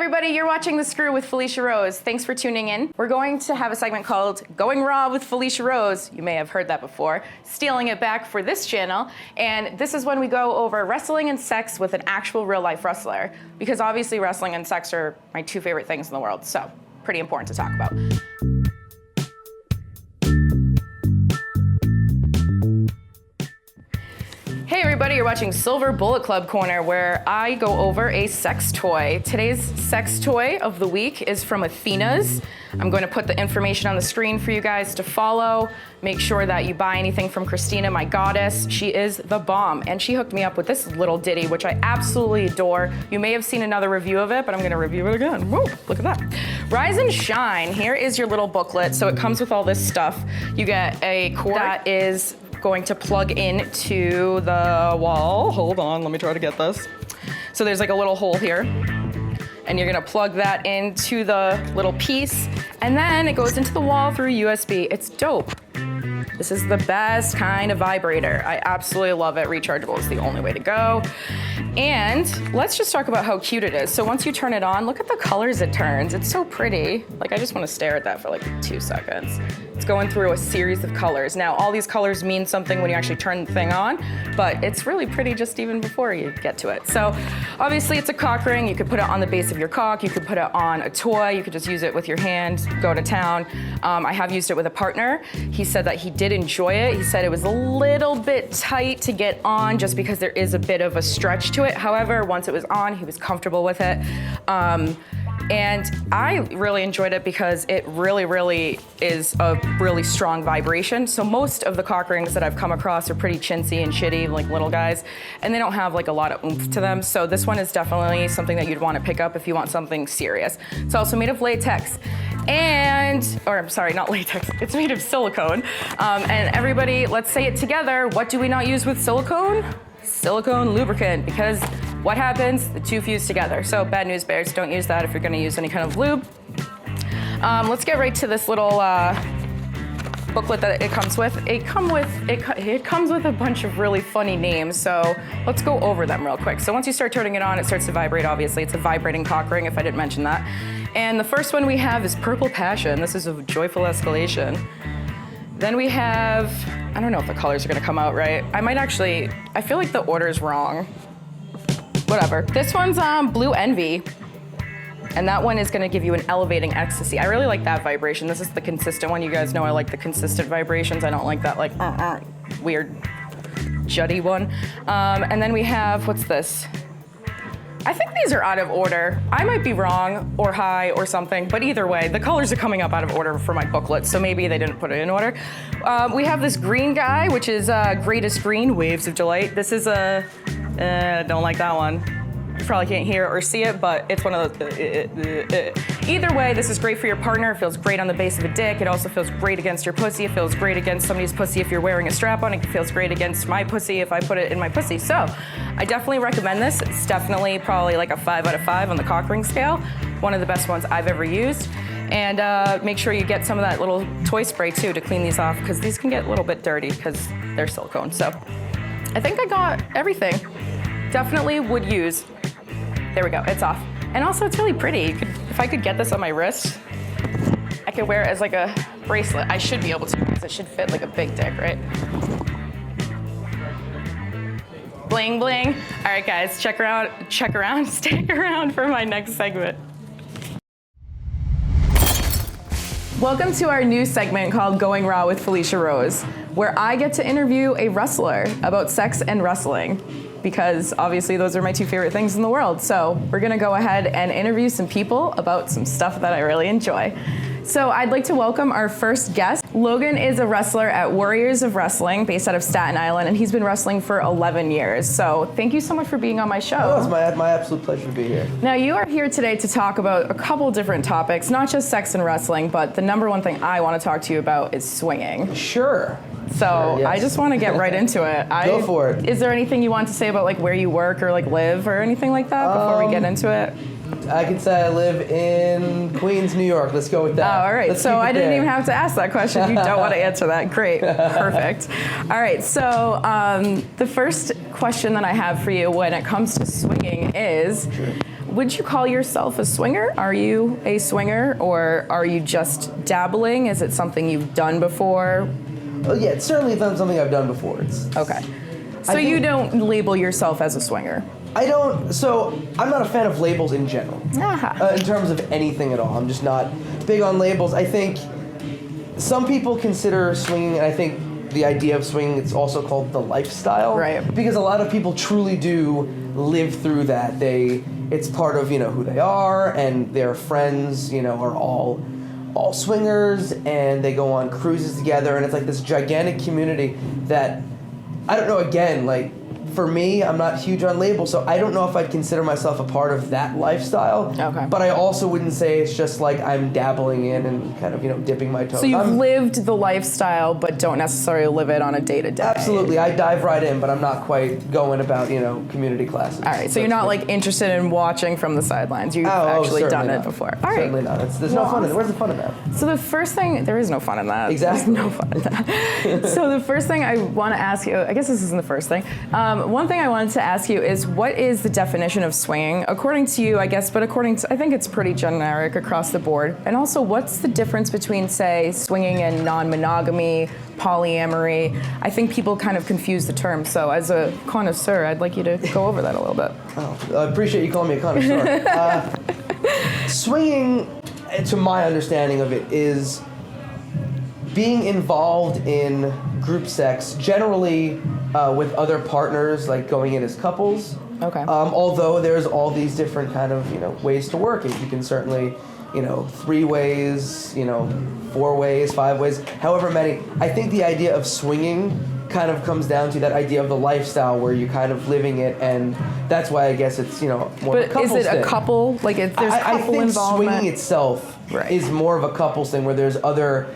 everybody, you're watching The Screw with Felicia Rose. Thanks for tuning in. We're going to have a segment called Going Raw with Felicia Rose. You may have heard that before. Stealing it back for this channel. And this is when we go over wrestling and sex with an actual real life wrestler. Because obviously wrestling and sex are my two favorite things in the world. So pretty important to talk about. Hey everybody, you're watching Silver Bullet Club Corner, where I go over a sex toy. Today's sex toy of the week is from Athena's. I'm going to put the information on the screen for you guys to follow. Make sure that you buy anything from Christina, my goddess. She is the bomb, and she hooked me up with this little ditty, which I absolutely adore. You may have seen another review of it, but I'm gonna review it again. Whoa, look at that. Rise and shine. Here is your little booklet. So it comes with all this stuff. You get a cord that is going to plug into the wall. Hold on, let me try to get this. So there's like a little hole here, and you're gonna plug that into the little piece, and then it goes into the wall through USB. It's dope. This is the best kind of vibrator. I absolutely love it. Rechargeable is the only way to go. And let's just talk about how cute it is. So once you turn it on, look at the colors it turns. It's so pretty. Like, I just want to stare at that for like 2 seconds. It's going through a series of colors. Now, all these colors mean something when you actually turn the thing on, but it's really pretty just even before you get to it. So obviously it's a cock ring. You could put it on the base of your cock. You could put it on a toy. You could just use it with your hand, go to town. I have used it with a partner. He said that he did enjoy it. He said it was a little bit tight to get on just because there is a bit of a stretch to it. However, once it was on, he was comfortable with it. And I really enjoyed it because it really is a really strong vibration. So most of the cock rings that I've come across are pretty chintzy and shitty, like little guys, and they don't have like a lot of oomph to them. So this one is definitely something that you'd want to pick up if you want something serious. It's also made of latex. Or I'm sorry, not latex, it's made of silicone. And everybody, let's say it together. What do we not use with silicone? Silicone lubricant, because what happens? The two fuse together. So bad news bears, don't use that if you're gonna use any kind of lube. Let's get right to this little booklet that it comes with. It comes with a bunch of really funny names, so let's go over them real quick. So once you start turning it on, it starts to vibrate, obviously. It's a vibrating cock ring, if I didn't mention that. And the first one we have is Purple Passion. This is a joyful escalation. Then we have, I don't know if the colors are gonna come out right. I feel like the order's wrong. Whatever. This one's Blue Envy. And that one is gonna give you an elevating ecstasy. I really like that vibration. This is the consistent one. You guys know I like the consistent vibrations. I don't like that like weird juddy one. And then we have, what's this? I think these are out of order. I might be wrong or high or something, but either way, the colors are coming up out of order for my booklet, so maybe they didn't put it in order. We have this green guy, which is Greatest Green, Waves of Delight. This is don't like that one. You probably can't hear or see it, but it's one of those. Either way, this is great for your partner. It feels great on the base of a dick. It also feels great against your pussy. It feels great against somebody's pussy if you're wearing a strap on. It feels great against my pussy if I put it in my pussy. So I definitely recommend this. It's definitely probably like a 5 out of 5 on the cock ring scale. One of the best ones I've ever used. And make sure you get some of that little toy spray too to clean these off, because these can get a little bit dirty because they're silicone. So I think I got everything. Definitely would use. There we go, it's off. And also it's really pretty. If I could get this on my wrist, I could wear it as like a bracelet. I should be able to, because it should fit like a big dick, right? Bling bling. All right guys, stick around for my next segment. Welcome to our new segment called Going Raw with Felicia Rose, where I get to interview a wrestler about sex and wrestling, because obviously those are my two favorite things in the world. So we're gonna go ahead and interview some people about some stuff that I really enjoy. So I'd like to welcome our first guest. Logan is a wrestler at Warriors of Wrestling, based out of Staten Island, and he's been wrestling for 11 years. So thank you so much for being on my show. Oh, it's my absolute pleasure to be here. Now you are here today to talk about a couple different topics, not just sex and wrestling, but the number one thing I want to talk to you about is swinging. Sure. So Sure, yes. I just want to get right into it. Go for it. Is there anything you want to say about like where you work or like live or anything like that before we get into it? I can say I live in Queens, New York. Let's go with that. Oh, all right. Let's So keep it I didn't there. even have to ask that question. You don't want to answer that. Great. Perfect. All right. So the first question that I have for you when it comes to swinging is, would you call yourself a swinger? Are you a swinger or are you just dabbling? Is it something you've done before? Oh, yeah, it's certainly something I've done before. Okay. So you don't label yourself as a swinger? I don't. So I'm not a fan of labels in general. Aha. In terms of anything at all, I'm just not big on labels. I think some people consider swinging, and I think the idea of swinging, it's also called the lifestyle. Right. Because a lot of people truly do live through that. It's part of who they are, and their friends are all swingers, and they go on cruises together, and it's like this gigantic community that I don't know. Again, like. For me, I'm not huge on labels, so I don't know if I'd consider myself a part of that lifestyle. Okay. But I also wouldn't say it's just like I'm dabbling in and kind of, dipping my toes. So you've lived the lifestyle, but don't necessarily live it on a day-to-day. Absolutely. I dive right in, but I'm not quite going about, community classes. All right, so you're not like interested in watching from the sidelines. You've actually done it before. All right. Certainly not. There's no fun in it. Where's the fun in that? So the first thing, there is no fun in that. Exactly. There's no fun in that. So the first thing I want to ask you, I guess this isn't the first thing. One thing I wanted to ask you is, what is the definition of swinging? According to you, I guess, but according to, I think it's pretty generic across the board. And also, what's the difference between, say, swinging and non-monogamy, polyamory? I think people kind of confuse the terms. So as a connoisseur, I'd like you to go over that a little bit. Oh, I appreciate you calling me a connoisseur. Swinging, to my understanding of it, is being involved in group sex, generally with other partners, like going in as couples. Okay. Although there's all these different kind of ways to work it. You can certainly 3 ways, 4 ways, 5 ways, however many. I think the idea of swinging kind of comes down to that idea of the lifestyle where you're kind of living it, and that's why I guess it's more of a But couples is it thing. a couple? Like, if there's couple I think involvement? swinging itself Right. is more of a couples thing where there's other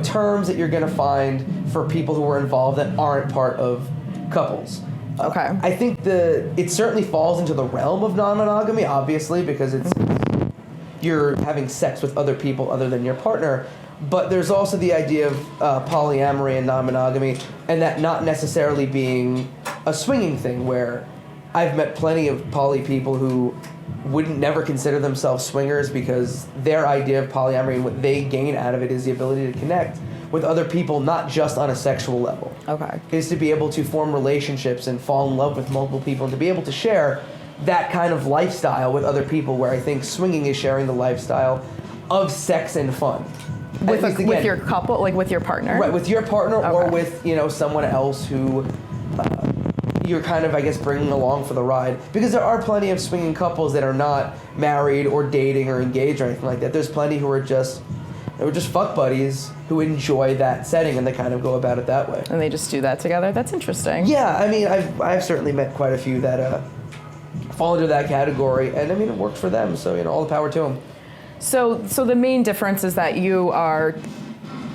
terms that you're going to find for people who are involved that aren't part of couples. Okay. I think it certainly falls into the realm of non-monogamy, obviously, because you're having sex with other people other than your partner. But there's also the idea of polyamory and non-monogamy, and that not necessarily being a swinging thing, where I've met plenty of poly people who wouldn't never consider themselves swingers because their idea of polyamory and what they gain out of it is the ability to connect with other people, not just on a sexual level. Okay. Is to be able to form relationships and fall in love with multiple people, and to be able to share that kind of lifestyle with other people, where I think swinging is sharing the lifestyle of sex and fun. With your couple, like with your partner? Right, with your partner or Okay. with, someone else who you're kind of, I guess, bringing along for the ride. Because there are plenty of swinging couples that are not married or dating or engaged or anything like that. There's plenty who are just fuck buddies who enjoy that setting, and they kind of go about it that way. And they just do that together? That's interesting. Yeah, I mean, I've certainly met quite a few that fall into that category, and I mean, it worked for them, so, all the power to them. So the main difference is that you are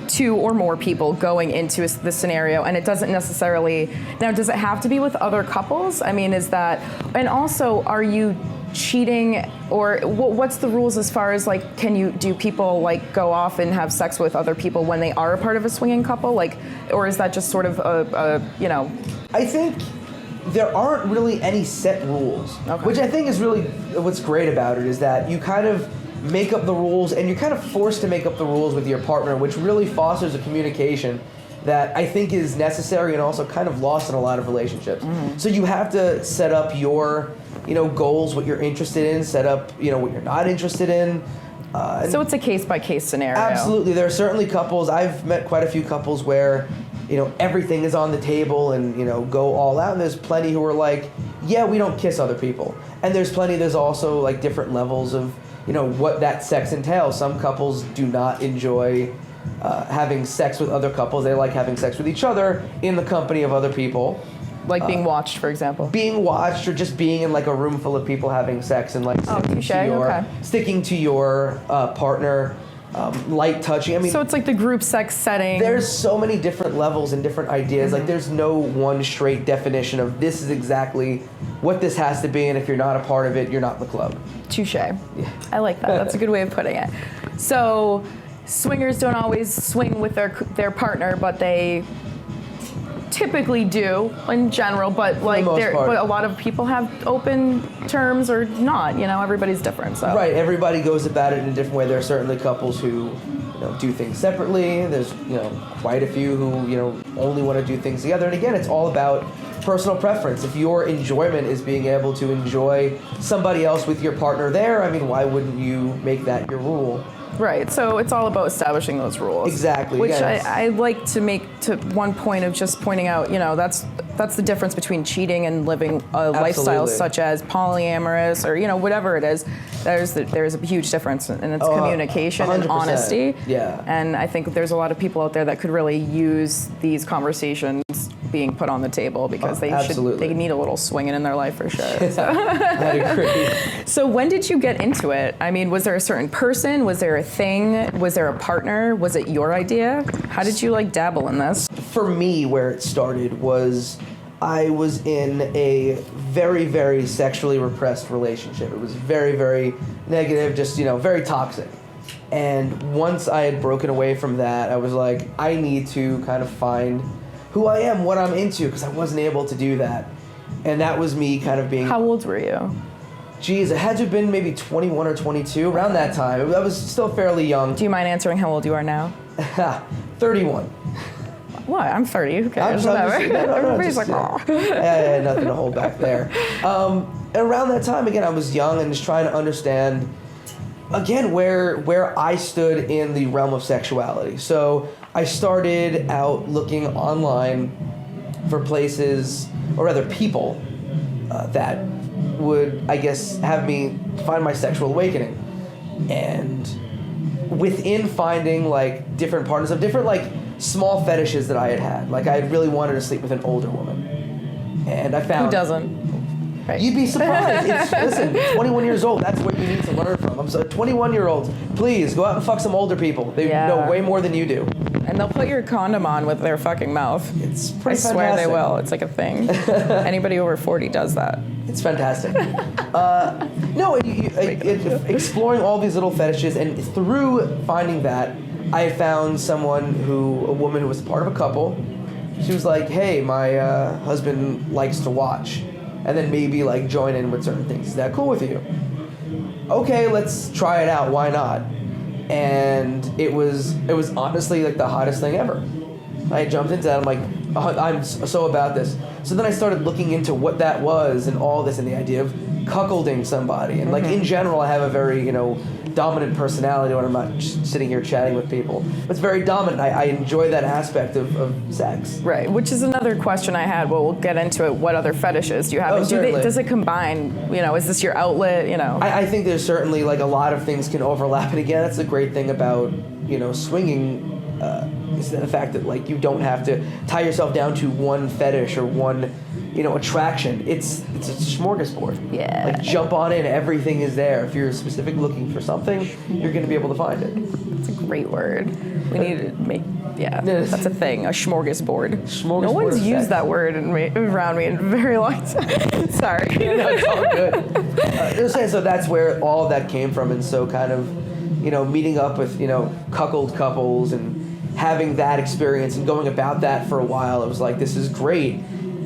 2 or more people going into the scenario, and it doesn't necessarily, now does it have to be with other couples? I mean, and also, are you cheating, or what's the rules as far as like, do people like go off and have sex with other people when they are a part of a swinging couple, like, or is that just sort of I think there aren't really any set rules, Okay. which I think is really what's great about it, is that you kind of make up the rules, and you're kind of forced to make up the rules with your partner, which really fosters a communication that I think is necessary and also kind of lost in a lot of relationships. Mm-hmm. So you have to set up your, goals, what you're interested in, set up, what you're not interested in. so it's a case-by-case scenario. Absolutely. There are certainly couples, I've met quite a few couples where, everything is on the table and, go all out. And there's plenty who are like, yeah, we don't kiss other people. And there's also like different levels of, what that sex entails. Some couples do not enjoy having sex with other couples. They like having sex with each other in the company of other people. Like being watched, for example. Being watched, or just being in like a room full of people having sex and like sticking touche, okay. sticking to your partner. light touching. I mean, So it's like the group sex setting. there's so many different levels and different ideas. Like, there's no one straight definition of this is exactly what this has to be, and if you're not a part of it, you're not in the club. Touche. I like that. That's a good way of putting it. So swingers don't always swing with their partner, but they typically do in general, but like but a lot of people have open terms or not, everybody's different. So Right, everybody goes about it in a different way. There are certainly couples who do things separately. There's quite a few who only want to do things together. And again, it's all about personal preference. If your enjoyment is being able to enjoy somebody else with your partner there, I mean, why wouldn't you make that your rule? Right, so it's all about establishing those rules. Exactly. Which yes. I like to make to one point of just pointing out, that's the difference between cheating and living a lifestyle such as polyamorous or whatever it is. There's a huge difference, and it's communication 100%. and honesty. Yeah. And I think there's a lot of people out there that could really use these conversations being put on the table because they need a little swinging in their life for sure. So. I'd agree. So when did you get into it? I mean, was there a certain person? Was there a thing? Was there a partner? Was it your idea? How did you dabble in this? For me, where it started was I was in a very, very sexually repressed relationship. It was very, very negative, just, very toxic. And once I had broken away from that, I was like, I need to kind of find who I am, what I'm into, because I wasn't able to do that. And that was me kind of being... How old were you? Geez, it had to have been maybe 21 or 22, around that time. I was still fairly young. Do you mind answering how old you are now? 31. What? I'm 30. Who cares? Everybody's like, oh. I had nothing to hold back there. And around that time, again, I was young and just trying to understand, again, where I stood in the realm of sexuality. So I started out looking online for places, or rather people, that would, I guess, have me find my sexual awakening. And within finding, different partners of different, small fetishes that I had. I had really wanted to sleep with an older woman. And I found... Who doesn't? Right. You'd be surprised. Listen, 21 years old, that's what you need to learn from. I'm so 21-year-olds, please, go out and fuck some older people. They know way more than you do. And they'll put your condom on with their fucking mouth. It's pretty I swear they will. It's like a thing. Anybody over 40 does that. It's fantastic. Exploring all these little fetishes, and through finding that, I had found a woman who was part of a couple. She was like, hey, my husband likes to watch. And then maybe join in with certain things. Is that cool with you? Okay, let's try it out. Why not? And it was honestly the hottest thing ever. I jumped into that. I'm like, oh, I'm so about this. So then I started looking into what that was and all this and the idea of cuckolding somebody. And in general, I have a very, dominant personality when I'm not sitting here chatting with people. It's very dominant. I enjoy that aspect of sex. Right, which is another question I had. Well, we'll get into it. What other fetishes do you have? Does it combine? Is this your outlet? I think there's certainly a lot of things can overlap. And again, that's the great thing about swinging. Is the fact that you don't have to tie yourself down to one fetish or one attraction. It's a smorgasbord. Yeah. Jump on in, everything is there. If you're specifically looking for something, you're going to be able to find it. That's a great word. We need to make, that's a thing, a smorgasbord. No one's used that word around me in a very long time. Sorry. No, it's all good. So that's where all of that came from, and so kind of, meeting up with, cuckold couples and having that experience and going about that for a while, it was like, this is great.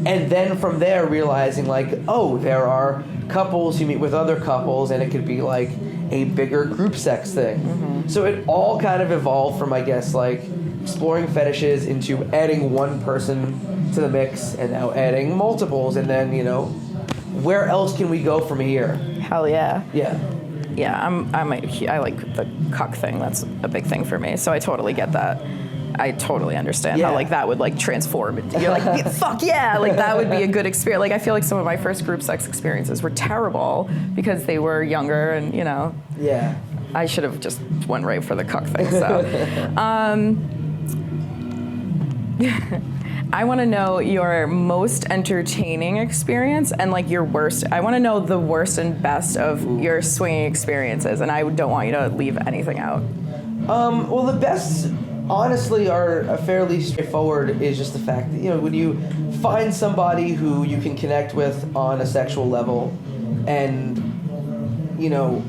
And then from there realizing there are couples who meet with other couples, and it could be a bigger group sex thing. Mm-hmm. So it all kind of evolved from, I guess, exploring fetishes into adding one person to the mix, and now adding multiples, and then, where else can we go from here? Hell yeah. Yeah. Yeah, I like the cuck thing. That's a big thing for me. So I totally get that. I totally understand how that would transform. You're like, fuck yeah, that would be a good experience. I feel like some of my first group sex experiences were terrible because they were younger and Yeah. I should have just went right for the cuck thing. So, I want to know your most entertaining experience and your worst. I want to know the worst and best of your swinging experiences, and I don't want you to leave anything out. Well, the best, honestly, are fairly straightforward. Is just the fact that, when you find somebody who you can connect with on a sexual level, and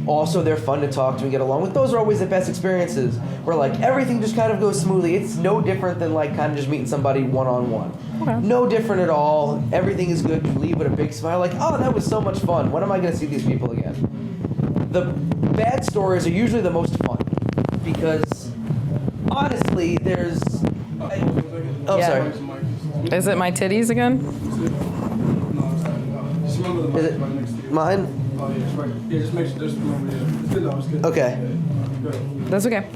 also they're fun to talk to and get along with. Those are always the best experiences, where like everything just kind of goes smoothly. It's no different than like kind of just meeting somebody one-on-one. Okay. No different at all. Everything is good. You leave with a big smile, like, oh, that was so much fun. When am I going to see these people again? The bad stories are usually the most fun, because honestly, there's. Sorry. Is it my titties again? Is it mine? Oh, yeah, it's right. Yeah, just make sure there's one over there. It's good. Okay. That's okay.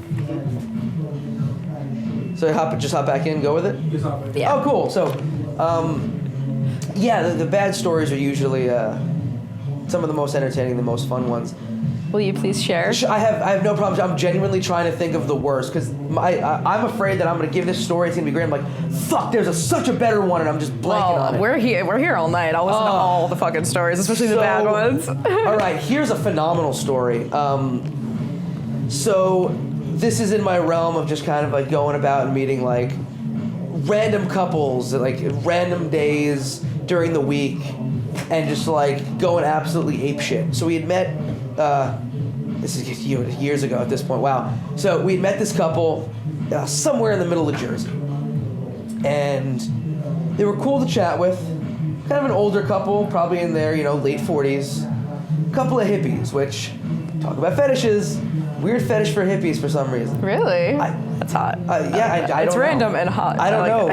So just hop back in, go with it? Just hop back in. Yeah. Oh, cool. So, the bad stories are usually some of the most entertaining, the most fun ones. Will you please share? I have no problem. I'm genuinely trying to think of the worst, because I'm afraid that I'm going to give this story. It's going to be great. I'm like, fuck, there's such a better one, and I'm just blanking on it. We're here all night. I'll listen to all the fucking stories, especially the bad ones. All right, here's a phenomenal story. So this is in my realm of just kind of like going about and meeting like random couples, like random days during the week, and just like going absolutely apeshit. So we had met. This is years ago at this point. Wow. So we had met this couple somewhere in the middle of Jersey, and they were cool to chat with. Kind of an older couple, probably in their late 40s. Couple of hippies, which talk about fetishes. Weird fetish for hippies for some reason. Really? That's hot. I don't it's know. random and hot. I don't know.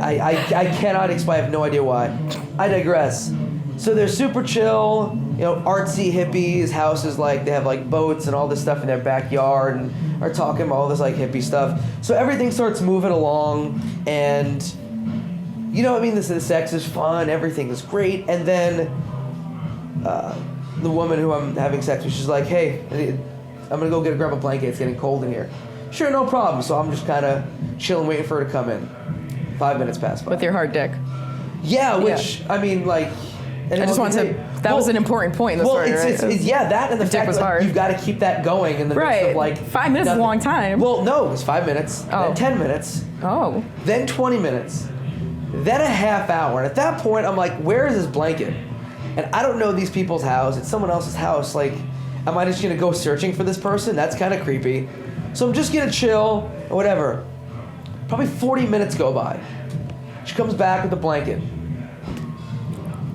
I cannot explain. I have no idea why. I digress. So they're super chill, artsy hippies. Houses like they have like boats and all this stuff in their backyard, and are talking about all this like hippie stuff. So everything starts moving along, and the sex is fun. Everything is great, and then the woman who I'm having sex with, she's like, "Hey, I'm gonna go grab a blanket. It's getting cold in here." Sure, no problem. So I'm just kind of chilling, waiting for her to come in. 5 minutes pass by. With your hard dick. Yeah, which I mean, like. I just want to. That was an important point in the story, right? It's that and the fact that you've got to keep that going in the midst of like 5 minutes is a long time. Well, no, it was 5 minutes, then 10 minutes, then 20 minutes, then a half hour, and at that point I'm like, where is this blanket? And I don't know these people's house. It's someone else's house. Like, am I just gonna go searching for this person? That's kind of creepy. So I'm just gonna chill or whatever. Probably 40 minutes go by. She comes back with the blanket.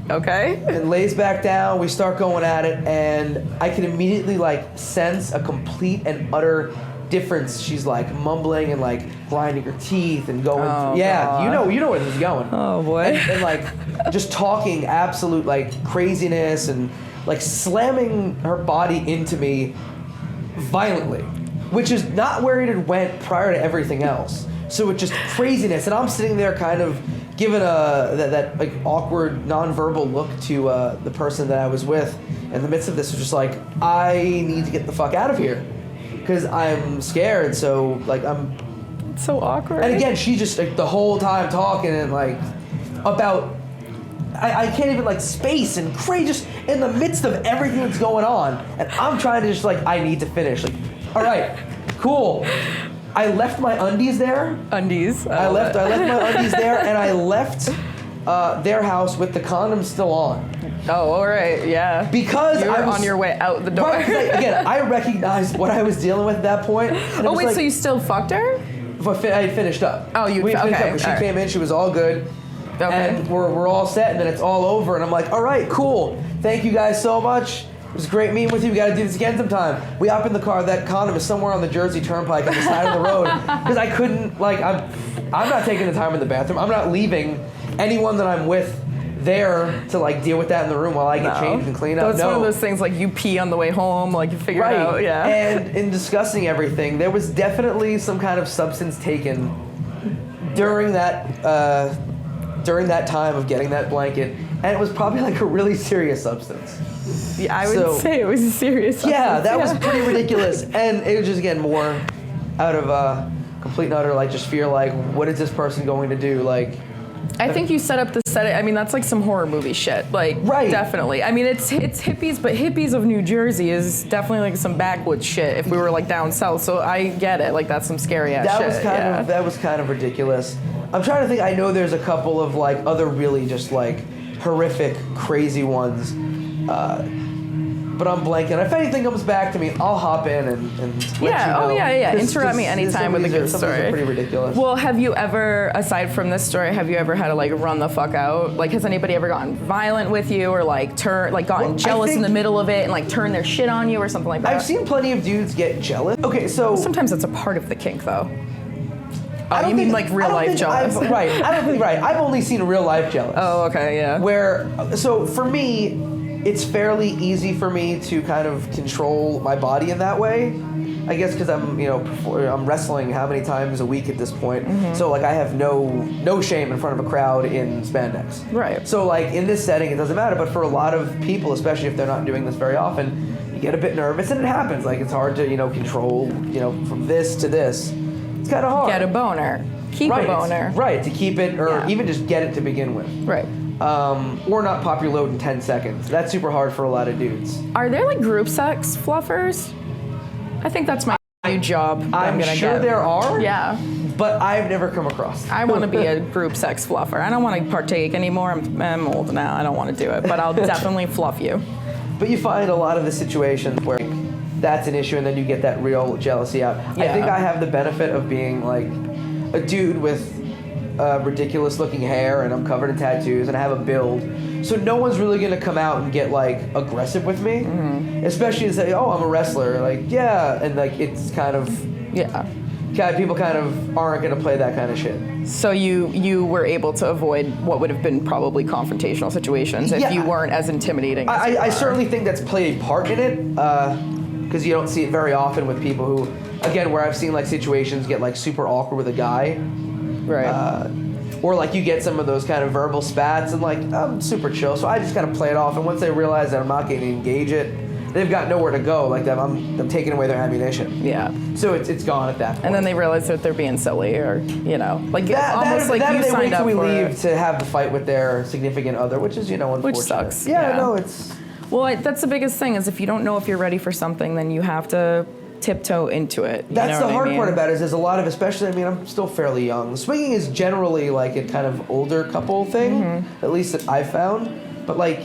Okay. And lays back down. We start going at it, and I can immediately like sense a complete and utter difference. She's like mumbling and like grinding her teeth and going. God. You know where this is going. Oh boy. And like just talking absolute like craziness and like slamming her body into me violently, which is not where it had went prior to everything else. So it's just craziness, and I'm sitting there kind of giving that like awkward nonverbal look to the person that I was with in the midst of this. Was just like, I need to get the fuck out of here because I'm scared. So like It's so awkward. And again, she just like the whole time talking and like about I can't even like space and crazy, just in the midst of everything that's going on, and I'm trying to just like I need to finish. Like, all right, cool. I left my undies there. Undies. I left my undies there, and I left their house with the condom still on. Oh, all right, yeah. Because you were I was on your way out the door. Right, again, I recognized what I was dealing with at that point. Oh wait, so you still fucked her? I had finished up. Oh, you we finished okay? Up. She came in. She was all good. Okay. And we're all set, and then it's all over, and I'm like, all right, cool. Thank you guys so much. It was great meeting with you. We got to do this again sometime. We hop in the car. That condom is somewhere on the Jersey Turnpike on the side of the road because I couldn't, like, I'm not taking the time in the bathroom. I'm not leaving anyone that I'm with there to, like, deal with that in the room while I get changed and clean up. That's one of those things, like, you pee on the way home, like, you figure it out, yeah. And in discussing everything, there was definitely some kind of substance taken during that time of getting that blanket, and it was probably, like, a really serious substance. Yeah, I would say it was a serious substance. Yeah, that was pretty ridiculous. And it was just, again, more out of complete and utter, like, just fear, like, what is this person going to do? Like, I think you set up the setting. I mean, that's like some horror movie shit. Like, Right. definitely. I mean, it's hippies, but hippies of New Jersey is definitely like some backwoods shit if we were like down south. So I get it. Like, that's some scary ass shit. That was kind of ridiculous. I'm trying to think. I know there's a couple of like other really just like horrific, crazy ones. But I'm blanking. If anything comes back to me, I'll hop in and let you know. Yeah. Interrupt me anytime with a good some of these story. are pretty ridiculous. Well, have you ever, aside from this story, have you ever had to like run the fuck out? Like, has anybody ever gotten violent with you or like gotten jealous in the middle of it and like turned their shit on you or something like that? I've seen plenty of dudes get jealous. Okay, so Sometimes it's a part of the kink, though. I Oh, don't you mean think- like real life jealous? Right. I don't think right. I've only seen real life jealous. Oh, okay, yeah. So for me, it's fairly easy for me to kind of control my body in that way. I guess because I'm wrestling how many times a week at this point. Mm-hmm. So like I have no shame in front of a crowd in spandex. Right. So like in this setting, it doesn't matter. But for a lot of people, especially if they're not doing this very often, you get a bit nervous and it happens. Like it's hard to control from this to this. It's kind of hard. Get a boner. Keep a boner. Right, to keep it or Yeah. even just get it to begin with. Right. Or not pop your load in 10 seconds. That's super hard for a lot of dudes. Are there like group sex fluffers? I think that's my new job. that I'm gonna sure get. there are. Yeah. But I've never come across. I want to be a group sex fluffer. I don't want to partake anymore. I'm old now. I don't want to do it, but I'll definitely fluff you. But you find a lot of the situations where that's an issue and then you get that real jealousy out. I Yeah. think I have the benefit of being like a dude with ridiculous looking hair and I'm covered in tattoos and I have a build. So no one's really gonna come out and get like aggressive with me. Mm-hmm. Especially to say, oh, I'm a wrestler. Like, yeah. And like it's kind of people kind of aren't gonna play that kind of shit. So you were able to avoid what would have been probably confrontational situations if you weren't as intimidating. As you I are. certainly think that's played a part in it, because you don't see it very often with people who, again, where I've seen like situations get like super awkward with a guy, Right. or like you get some of those kind of verbal spats and like I'm super chill, so I just kind of play it off. And once they realize that I'm not going to engage it, they've got nowhere to go. Like that, I'm taking away their ammunition. Yeah. So it's gone at that point. And then they realize that they're being silly, or like almost like that you they signed wait up till we for leave it. to have the fight with their significant other, which is unfortunate. Which sucks. Yeah, no, it's. Well, that's the biggest thing is if you don't know if you're ready for something, then you have to tiptoe into it. You That's know the what I hard mean? part about it is there's a lot of, especially, I mean, I'm still fairly young. Swinging is generally like a kind of older couple thing, Mm-hmm. at least that I've found. But like,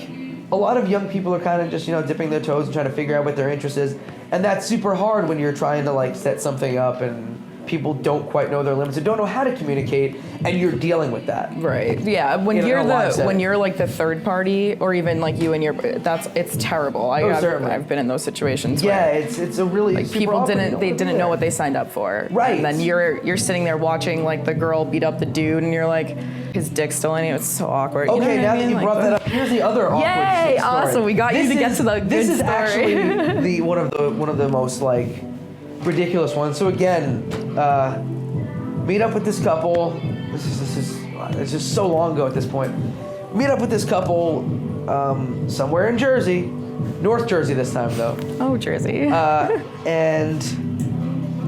a lot of young people are kind of just, dipping their toes and trying to figure out what their interest is. And that's super hard when you're trying to like set something up and people don't quite know their limits and don't know how to communicate, and you're dealing with that. Right. Yeah. When In a you're live setting. when you're like the third party, or even like you and your, it's terrible. Certainly. I've been in those situations. Yeah, where, it's a really like super people awkward. didn't know what they signed up for. Right. And then you're sitting there watching like the girl beat up the dude, and you're like, his dick's still in you. It's so awkward. Okay, you know what now I mean? that you Like, brought that up, here's the other awkward Yay! shit story. Awesome. We got you to get to the good This is story. actually the one of the most like ridiculous ones. So again, meet up with this couple. It's just so long ago at this point. Meet up with this couple somewhere in Jersey, North Jersey this time though. Oh, Jersey. And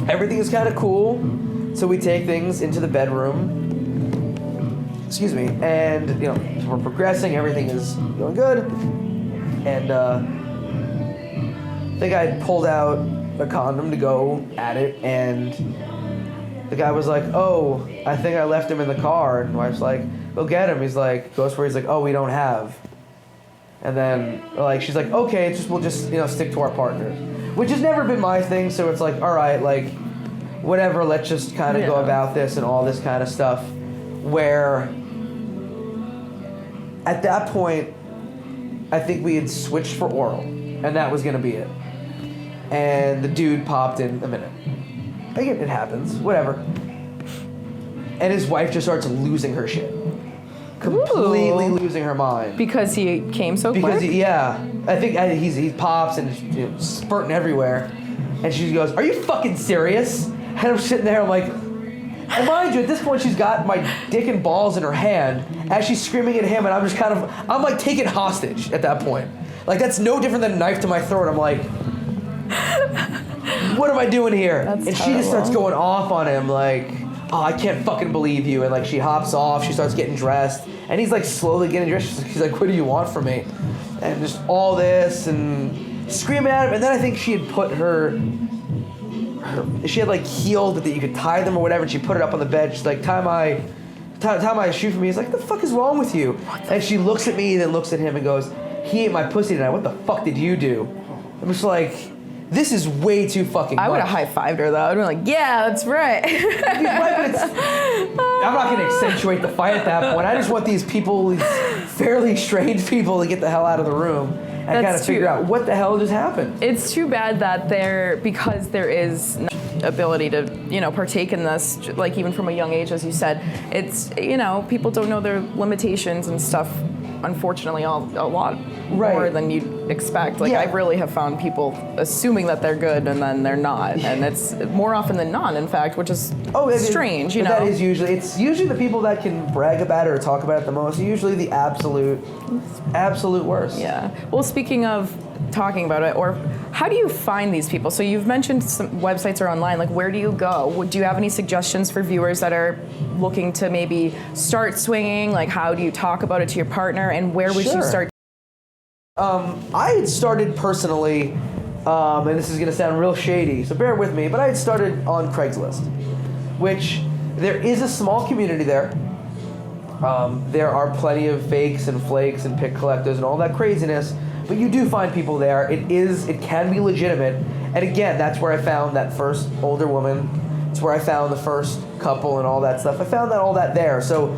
everything is kind of cool. So we take things into the bedroom. Excuse me. And we're progressing. Everything is going good. And I think I pulled out a condom to go at it, and the guy was like, "Oh, I think I left him in the car." And the wife's like, "Go get him." He's like, goes for it. He's like, "Oh, we don't have." And then like she's like, "Okay, we'll just stick to our partners," which has never been my thing. So it's like, all right, like whatever. Let's just kind of go about this and all this kind of stuff. Where at that point, I think we had switched for oral, and that was gonna be it. And the dude popped in a minute. Again, it happens, whatever. And his wife just starts losing her shit. Completely losing her mind. because he came so quick? Because, I think he pops and spurting everywhere. And she goes, "Are you fucking serious?" And I'm sitting there, I'm like, and mind you, at this point, she's got my dick and balls in her hand as she's screaming at him, and I'm just I'm like taken hostage at that point. Like, that's no different than a knife to my throat. I'm like, what am I doing here? That's and she just starts terrible. going off on him, like, oh, I can't fucking believe you. And like she hops off, she starts getting dressed, and he's like slowly getting dressed. He's like, what do you want from me? And just all this and screaming at him. And then I think she had put she had like heels that you could tie them or whatever, and she put it up on the bed. She's like, tie my shoe for me. He's like, what the fuck is wrong with you? And she looks at me and then looks at him and goes, he ate my pussy tonight. What the fuck did you do? I'm just like, this is way too fucking much. I would have high-fived her, though. I'd be like, yeah, that's right. Right, but I'm not going to accentuate the fight at that point. I just want these people, these fairly strange people, to get the hell out of the room and kind of figure out what the hell just happened. It's too bad that because there is no ability to, partake in this, like even from a young age, as you said, it's, people don't know their limitations and stuff, unfortunately, a lot more than you'd expect. Like, I really have found people assuming that they're good and then they're not. And it's more often than not, in fact, which is strange, you know? That is usually the people that can brag about it or talk about it the most, usually the absolute worst. Yeah. Well, speaking of talking about it, or how do you find these people? So you've mentioned some websites are online. Like, where do you go? Do you have any suggestions for viewers that are looking to maybe start swinging? Like, how do you talk about it to your partner, and where would you start? I had started personally, and this is going to sound real shady, so bear with me, but I had started on Craigslist, which there is a small community there. There are plenty of fakes and flakes and pick collectors and all that craziness, but you do find people there. It can be legitimate. And again, that's where I found that first older woman. It's where I found the first couple and all that stuff. I found all that there. So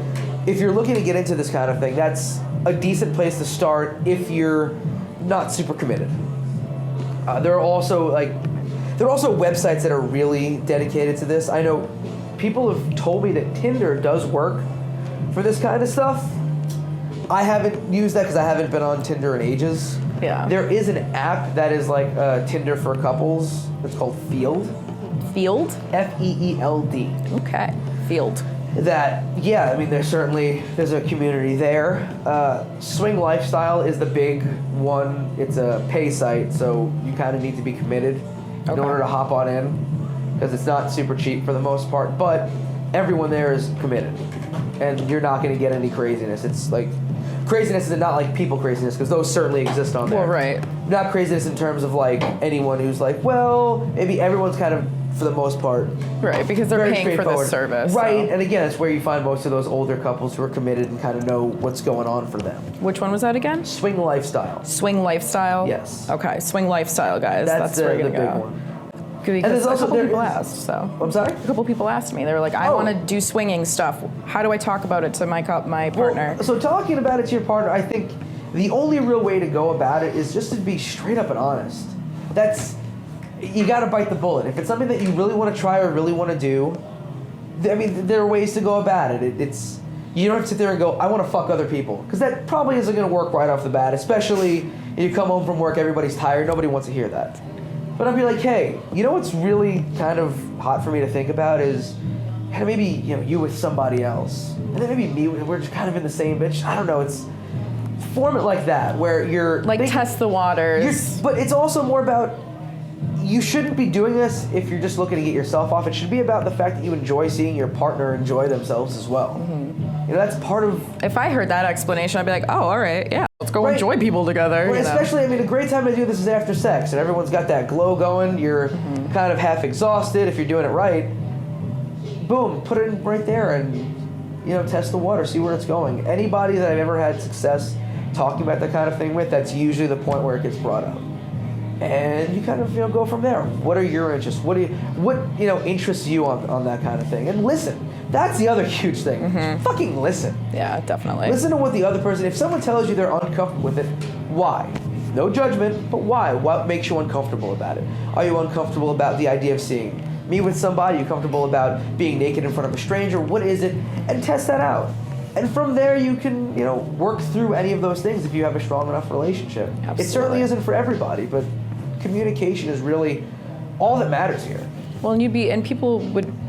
if you're looking to get into this kind of thing, that's a decent place to start if you're not super committed. There are also websites that are really dedicated to this. I know people have told me that Tinder does work for this kind of stuff. I haven't used that because I haven't been on Tinder in ages. Yeah. There is an app that is like Tinder for couples. It's called Field. Field? F-E-E-L-D. Okay. Field. There's a community there. Swing Lifestyle is the big one. It's a pay site, so you kind of need to be committed in order to hop on in, because it's not super cheap for the most part, but everyone there is committed, and you're not going to get any craziness. It's like, craziness is not like people craziness, because those certainly exist on there. Well, right. Not craziness in terms of like anyone who's like, well, maybe everyone's kind of, for the most part, right, because they're paying for this service. Right, so. And again, it's where you find most of those older couples who are committed and kind of know what's going on for them. Which one was that again? Swing Lifestyle. Swing Lifestyle? Yes. Okay, Swing Lifestyle, guys. That's where you're the going big to go. one. Because there's also, a couple people asked, so. I'm sorry? A couple people asked me. They were like, I want to do swinging stuff. How do I talk about it to my partner? Well, so talking about it to your partner, I think the only real way to go about it is just to be straight up and honest. You got to bite the bullet. If it's something that you really want to try or really want to do, there are ways to go about it. You don't have to sit there and go, I want to fuck other people, because that probably isn't going to work right off the bat, especially if you come home from work, everybody's tired, nobody wants to hear that. But I'd be like, hey, you know what's really kind of hot for me to think about is kind of maybe you with somebody else, and then maybe me, we're just kind of in the same bitch. I don't know, it's form it like that, where you're like test the waters. But it's also more about, you shouldn't be doing this if you're just looking to get yourself off. It should be about the fact that you enjoy seeing your partner enjoy themselves as well. Mm-hmm. That's part of... If I heard that explanation, I'd be like, oh, all right, yeah, let's go enjoy people together. Well, especially, a great time to do this is after sex, and everyone's got that glow going. You're kind of half exhausted. If you're doing it right, boom, put it in right there and, test the water, see where it's going. Anybody that I've ever had success talking about that kind of thing with, that's usually the point where it gets brought up. And you kind of go from there. What are your interests? What interests you on that kind of thing? And listen. That's the other huge thing. Mm-hmm. Fucking listen. Yeah, definitely. Listen to what the other person. If someone tells you they're uncomfortable with it, why? No judgment, but why? What makes you uncomfortable about it? Are you uncomfortable about the idea of seeing me with somebody? Are you comfortable about being naked in front of a stranger? What is it? And test that out. And from there, you can work through any of those things if you have a strong enough relationship. Absolutely. It certainly isn't for everybody, but communication is really all that matters here. Well, and people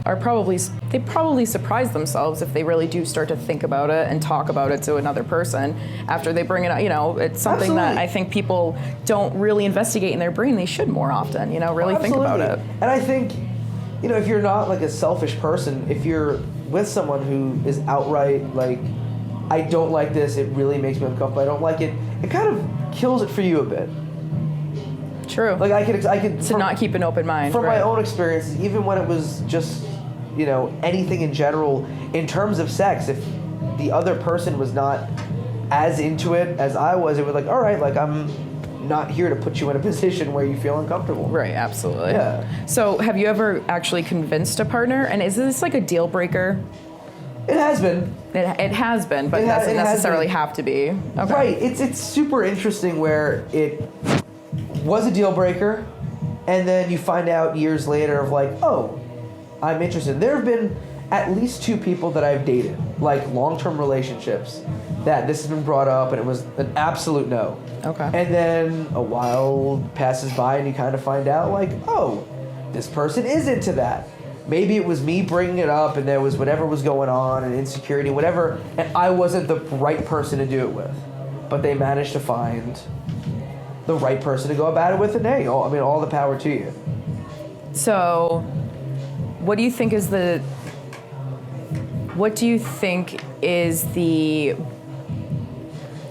probably surprise themselves if they really do start to think about it and talk about it to another person after they bring it up. It's something that I think people don't really investigate in their brain. They should more often, really think about it. And I think if you're not like a selfish person, if you're with someone who is outright like, I don't like this, it really makes me uncomfortable, I don't like it, it kind of kills it for you a bit. True. Like I could to not keep an open mind. From right. my own experiences, even when it was just, anything in general, in terms of sex, if the other person was not as into it as I was, it was like, all right, like I'm not here to put you in a position where you feel uncomfortable. Right, absolutely. Yeah. So have you ever actually convinced a partner? And is this like a deal breaker? It has been. It has been, but it doesn't necessarily have to be. Okay. Right. It's super interesting where it was a deal breaker, and then you find out years later of like, oh, I'm interested. There have been at least 2 people that I've dated, like long-term relationships, that this has been brought up and it was an absolute no. Okay. And then a while passes by and you kind of find out like, oh, this person is into that. Maybe it was me bringing it up and there was whatever was going on and insecurity, whatever, and I wasn't the right person to do it with. But they managed to find the right person to go about it with, and hey, all the power to you. So, what do you think is the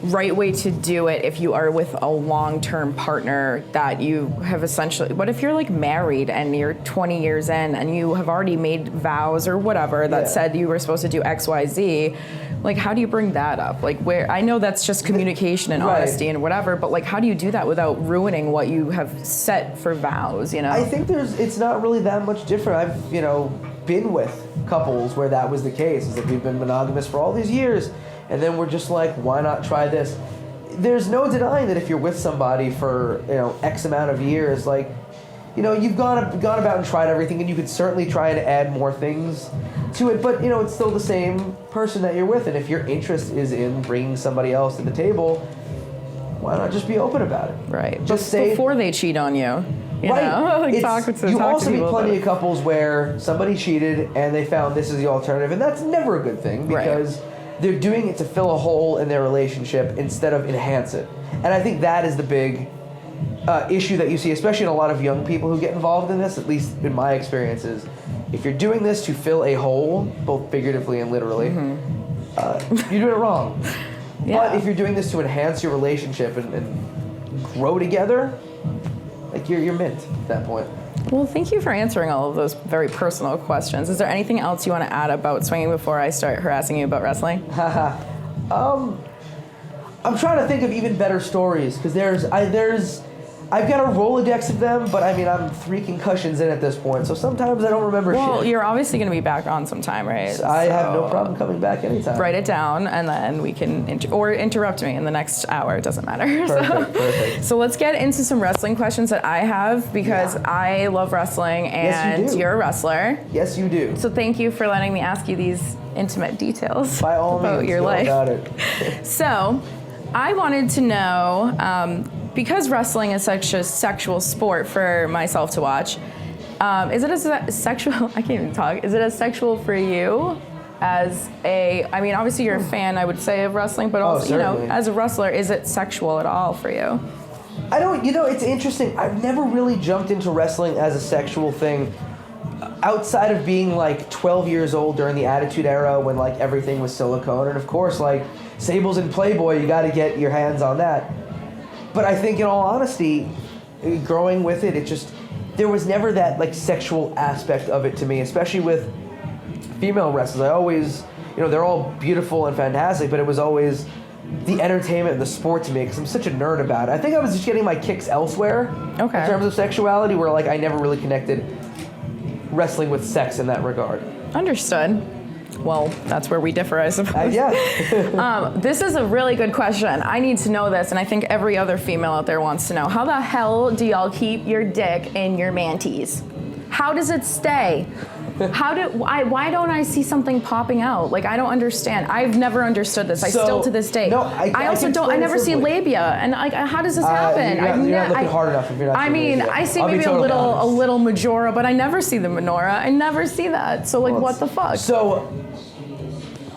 right way to do it if you are with a long-term partner that you have essentially, what if you're like married and you're 20 years in and you have already made vows or whatever that said you were supposed to do XYZ, like how do you bring that up? Like where, I know that's just communication and honesty and whatever, but like how do you do that without ruining what you have set for vows, I think it's not really that much different. I've, been with couples where that was the case. It's like we've been monogamous for all these years, and then we're just like, why not try this? There's no denying that if you're with somebody for X amount of years, like you've gone about and tried everything, and you could certainly try and add more things to it, but it's still the same person that you're with, and if your interest is in bringing somebody else to the table, why not just be open about it? Right. Just say before they cheat on you. You also meet plenty of couples where somebody cheated and they found this is the alternative, and that's never a good thing because they're doing it to fill a hole in their relationship instead of enhance it. And I think that is the big issue that you see, especially in a lot of young people who get involved in this, at least in my experiences. If you're doing this to fill a hole, both figuratively and literally, you're doing it wrong. But if you're doing this to enhance your relationship and grow together, like you're mint at that point. Well, thank you for answering all of those very personal questions. Is there anything else you want to add about swinging before I start harassing you about wrestling? I'm trying to think of even better stories because I've got a Rolodex of them, but I'm 3 concussions in at this point, so sometimes I don't remember shit. Well, you're obviously going to be back on sometime, right? So I have no problem coming back anytime. Write it down, and then we can interrupt me in the next hour. It doesn't matter. Perfect. So let's get into some wrestling questions that I have because I love wrestling, and yes, you do. You're a wrestler. Yes, you do. So thank you for letting me ask you these intimate details By all about means, your go life. about it. So I wanted to know, because wrestling is such a sexual sport for myself to watch, is it a sexual, I can't even talk, is it as sexual for you as obviously you're a fan, I would say, of wrestling, but also, as a wrestler, is it sexual at all for you? I don't, it's interesting. I've never really jumped into wrestling as a sexual thing outside of being like 12 years old during the Attitude Era when like everything was silicone. And of course, like Sables and Playboy, you got to get your hands on that. But I think in all honesty, growing with it, there was never that like sexual aspect of it to me, especially with female wrestlers. I always, they're all beautiful and fantastic, but it was always the entertainment and the sport to me because I'm such a nerd about it. I think I was just getting my kicks elsewhere in terms of sexuality where like I never really connected wrestling with sex in that regard. Understood. Well, that's where we differ, I suppose. This is a really good question. I need to know this, and I think every other female out there wants to know. How the hell do y'all keep your dick in your manties? How does it stay? Why don't I see something popping out? Like, I don't understand. I've never understood this. I still to this day. No, I also don't. I never see labia, and like, how does this happen? You're not looking hard enough if you're not. I see maybe a little majora, but I never see the menorah. I never see that. So like, what the fuck? So,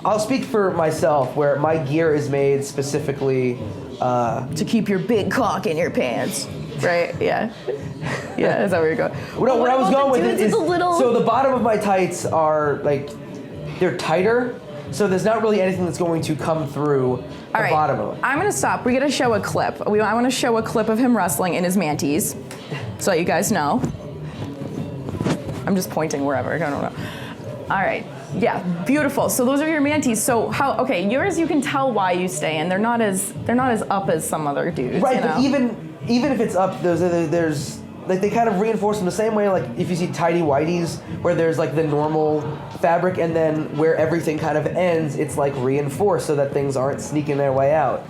I'll speak for myself, where my gear is made specifically to keep your big cock in your pants. right? Yeah. Yeah, is that where you're going? Where I was going with it is, little... so the bottom of my tights are like, they're tighter, so there's not really anything that's going to come through the bottom of it. I'm gonna stop. We gotta show a clip. I wanna show a clip of him wrestling in his manties, so that you guys know. I'm just pointing wherever, I don't know. All right, yeah, beautiful. So those are your manties. So yours you can tell why you stay in. They're not as up as some other dudes. Right, you know? but even if it's up, there's like they kind of reinforce them the same way, like if you see tidy whities where there's like the normal fabric and then where everything kind of ends, it's like reinforced so that things aren't sneaking their way out.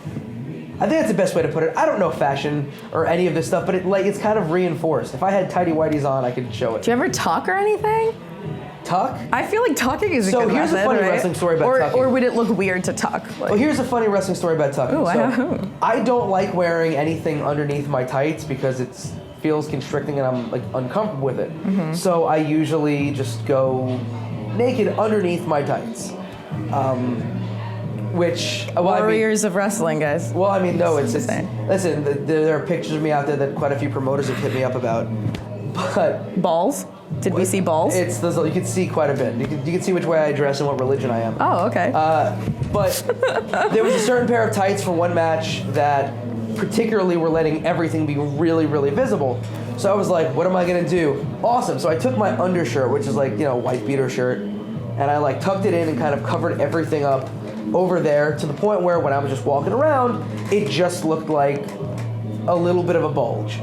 I think that's the best way to put it. I don't know fashion or any of this stuff, but it's kind of reinforced. If I had tidy whities on, I could show it. Do you ever tuck or anything? Tuck? I feel like tucking is a good So here's a funny wrestling story about tucking. Or would it look weird to tuck? Like, Well, here's a funny wrestling story about tucking. Ooh, I don't like wearing anything underneath my tights because it feels constricting and I'm like uncomfortable with it. Mm-hmm. So I usually just go naked underneath my tights. Warriors of wrestling, guys. Well, I mean, no, it's insane. listen, there are pictures of me out there that quite a few promoters have hit me up about, but Balls? Did we see balls? it's those, you can see quite a bit. You can see which way I dress and what religion I am. Oh, okay. But there was a certain pair of tights for one match that particularly were letting everything be really, really visible. So I was like, what am I gonna do? Awesome. So I took my undershirt, which is like, white beater shirt, and I like tucked it in and kind of covered everything up over there to the point where when I was just walking around, it just looked like a little bit of a bulge.